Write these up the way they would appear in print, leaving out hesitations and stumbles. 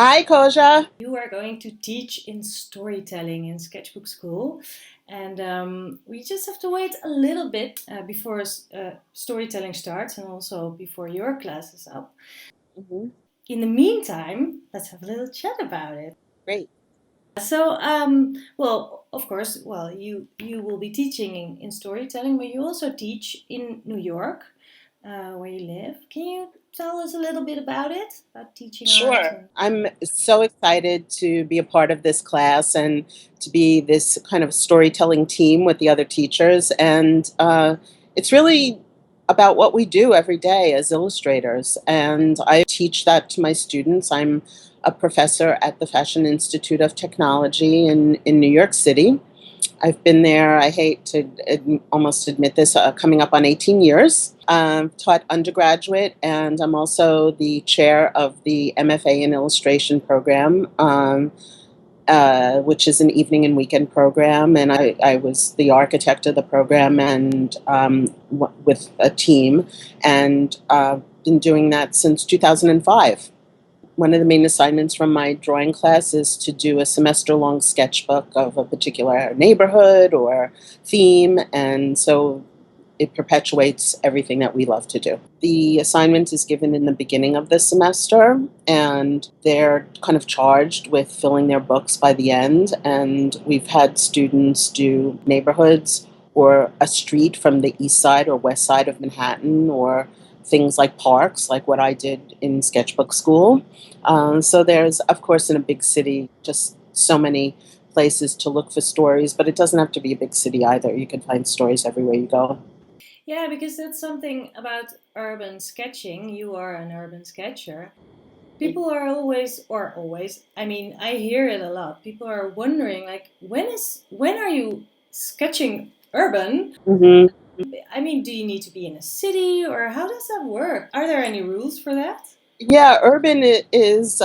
Hi, Koja. You are going to teach in storytelling in Sketchbook School, and we just have to wait a little bit before storytelling starts and also before your class is up. Mhm. In the meantime, let's have a little chat about it. Great. So, well, of course, well, you will be teaching in storytelling, but you also teach in New York, where you live. Can you tell us a little bit about it, about teaching art? Sure. I'm so excited to be a part of this class and to be this kind of storytelling team with the other teachers. And it's really about what we do every day as illustrators. And I teach that to my students. I'm a professor at the Fashion Institute of Technology in New York City. I've been there, I hate to almost admit this, coming up on 18 years. Taught undergraduate, and I'm also the chair of the MFA in Illustration program, which is an evening and weekend program. And I was the architect of the program and with a team, and been doing that since 2005. One of the main assignments from my drawing class is to do a semester-long sketchbook of a particular neighborhood or theme, and so it perpetuates everything that we love to do. The assignment is given in the beginning of the semester, and they're kind of charged with filling their books by the end, and we've had students do neighborhoods or a street from the east side or west side of Manhattan, or things like parks, like what I did in Sketchbook School. So there's, of course, in a big city, just so many places to look for stories, but it doesn't have to be a big city either. You can find stories everywhere you go. Yeah, because that's something about urban sketching. You are an urban sketcher. People are always, I mean, I hear it a lot. People are wondering, like, when are you sketching urban? Hmm. I mean, do you need to be in a city or how does that work? Are there any rules for that? Yeah, urban is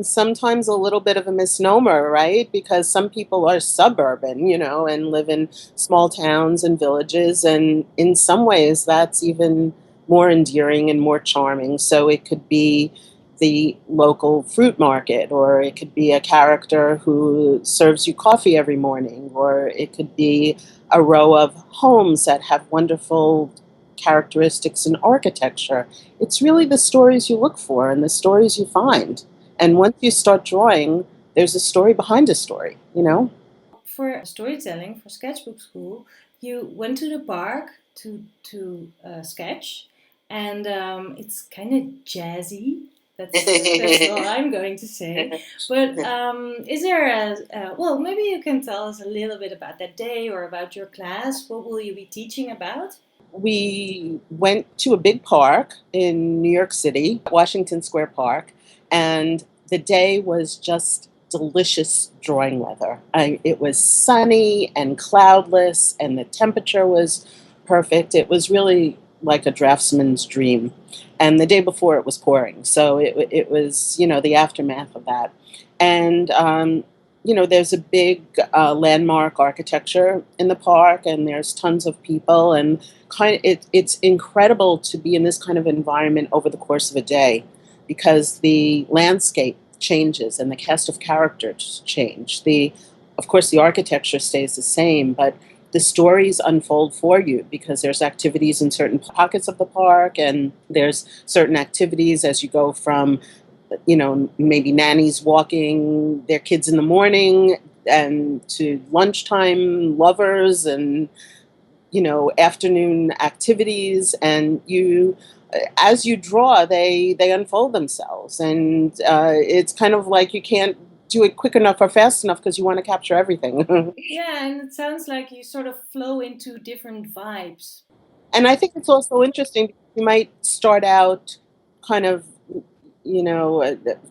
sometimes a little bit of a misnomer, right? Because some people are suburban, and live in small towns and villages. And in some ways, that's even more endearing and more charming. So it could be the local fruit market, or it could be a character who serves you coffee every morning, or it could be a row of homes that have wonderful characteristics in architecture. It's really the stories you look for and the stories you find. And once you start drawing, there's a story behind a story. For storytelling, for sketchbook school, you went to the park to sketch, and it's kind of jazzy. That's all I'm going to say. But is there well? Maybe you can tell us a little bit about that day or about your class. What will you be teaching about? We went to a big park in New York City, Washington Square Park, and the day was just delicious drawing weather. It was sunny and cloudless, and the temperature was perfect. It was really like a draftsman's dream. And the day before it was pouring, so it was the aftermath of that. And there's a big landmark architecture in the park, and there's tons of people, and it's incredible to be in this kind of environment over the course of a day, because the landscape changes and the cast of characters change. Of course, the architecture stays the same, but the stories unfold for you because there's activities in certain pockets of the park, and there's certain activities as you go from maybe nannies walking their kids in the morning and to lunchtime lovers and afternoon activities, and you as you draw, they unfold themselves, and it's kind of like you can't do it quick enough or fast enough because you want to capture everything. Yeah, and it sounds like you sort of flow into different vibes. And I think it's also interesting because you might start out kind of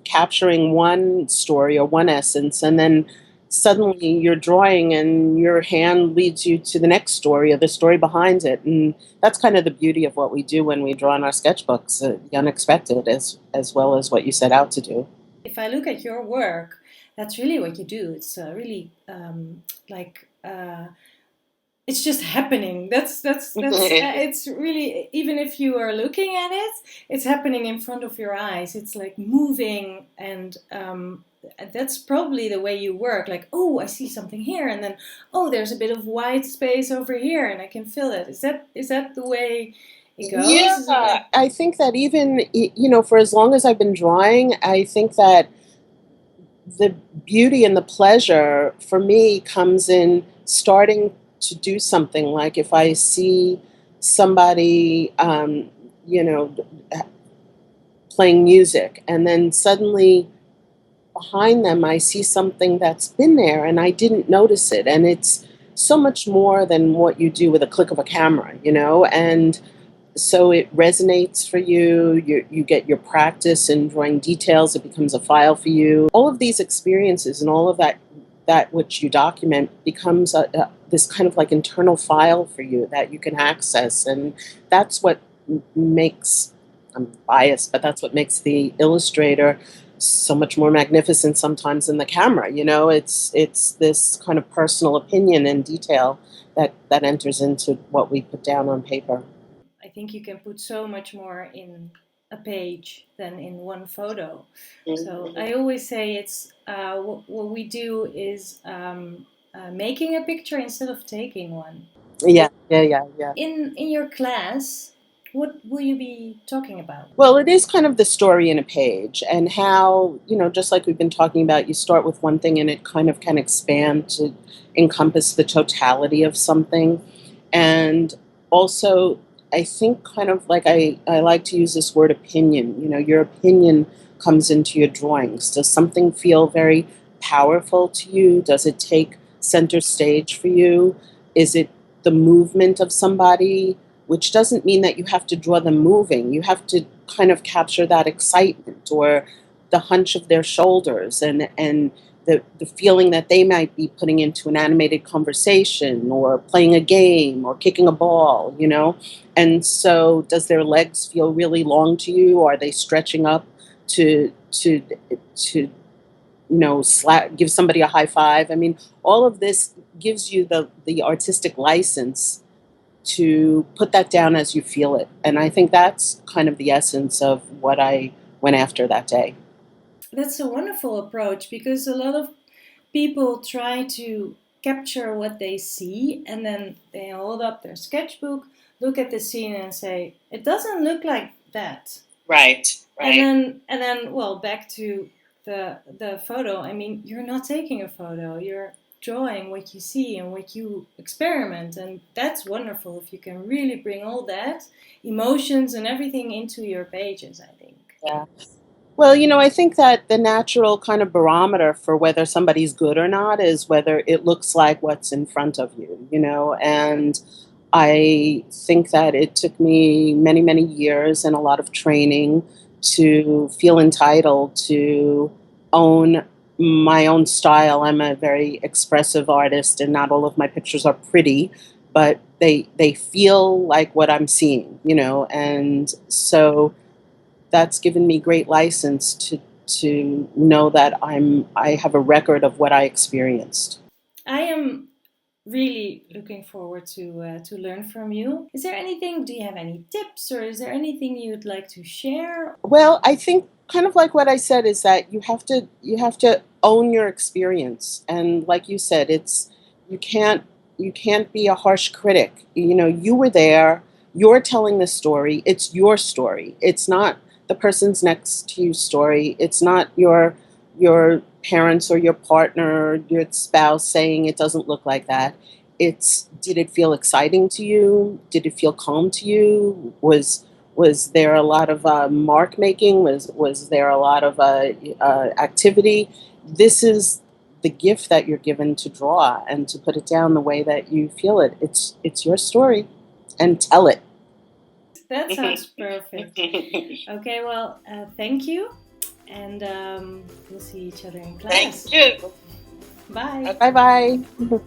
capturing one story or one essence, and then suddenly you're drawing and your hand leads you to the next story or the story behind it. And that's kind of the beauty of what we do when we draw in our sketchbooks, the unexpected as well as what you set out to do. If I look at your work, that's really what you do. It's really like it's just happening. That's it's really, even if you are looking at it, it's happening in front of your eyes. It's like moving, and that's probably the way you work. Like, oh, I see something here, and then oh, there's a bit of white space over here, and I can fill it. Is that the way it goes? Yeah, Is it like I think that even, for as long as I've been drawing, I think that the beauty and the pleasure for me comes in starting to do something. Like if I see somebody, you know, playing music, and then suddenly behind them I see something that's been there and I didn't notice it. And it's so much more than what you do with a click of a camera. And so it resonates for you. You get your practice in drawing details. It becomes a file for you. All of these experiences and all of that which you document becomes this kind of like internal file for you that you can access. And that's what makes, I'm biased, but that's what makes the illustrator so much more magnificent sometimes than the camera. It's this kind of personal opinion and detail that enters into what we put down on paper. I think you can put so much more in a page than in one photo. So I always say it's what we do is making a picture instead of taking one. Yeah, yeah, yeah, yeah. In your class, what will you be talking about? Well, it is kind of the story in a page, and how, just like we've been talking about, you start with one thing and it kind of can expand to encompass the totality of something. And also, I think kind of like I like to use this word opinion. Your opinion comes into your drawings. Does something feel very powerful to you? Does it take center stage for you? Is it the movement of somebody? Which doesn't mean that you have to draw them moving. You have to kind of capture that excitement or the hunch of their shoulders, and the feeling that they might be putting into an animated conversation or playing a game or kicking a ball. And so does their legs feel really long to you, or are they stretching up to slap, give somebody a high five? I mean, all of this gives you the artistic license to put that down as you feel it. And I think that's kind of the essence of what I went after that day. That's a wonderful approach, because a lot of people try to capture what they see, and then they hold up their sketchbook, look at the scene, and say, "It doesn't look like that." Right, And right. then, well, back to the photo. I mean, you're not taking a photo. You're drawing what you see and what you experiment, and that's wonderful if you can really bring all that emotions and everything into your pages, I think. Yeah. Well, I think that the natural kind of barometer for whether somebody's good or not is whether it looks like what's in front of you. And I think that it took me many, many years and a lot of training to feel entitled to own my own style. I'm a very expressive artist, and not all of my pictures are pretty, but they feel like what I'm seeing. And so that's given me great license to know that I have a record of what I experienced. I am really looking forward to learn from you. Is there anything? Do you have any tips, or is there anything you'd like to share? Well, I think kind of like what I said is that you have to own your experience, and like you said, you can't be a harsh critic. You were there. You're telling the story. It's your story. It's not the person's next to you story. It's not your parents or your partner or your spouse saying it doesn't look like that. It's, did it feel exciting to you? Did it feel calm to you? Was there a lot of mark making? Was there a lot of activity? This is the gift that you're given to draw and to put it down the way that you feel it. It's your story, and tell it. That sounds perfect. Okay, well, thank you, and we'll see each other in Thank class. you. Bye. Bye bye.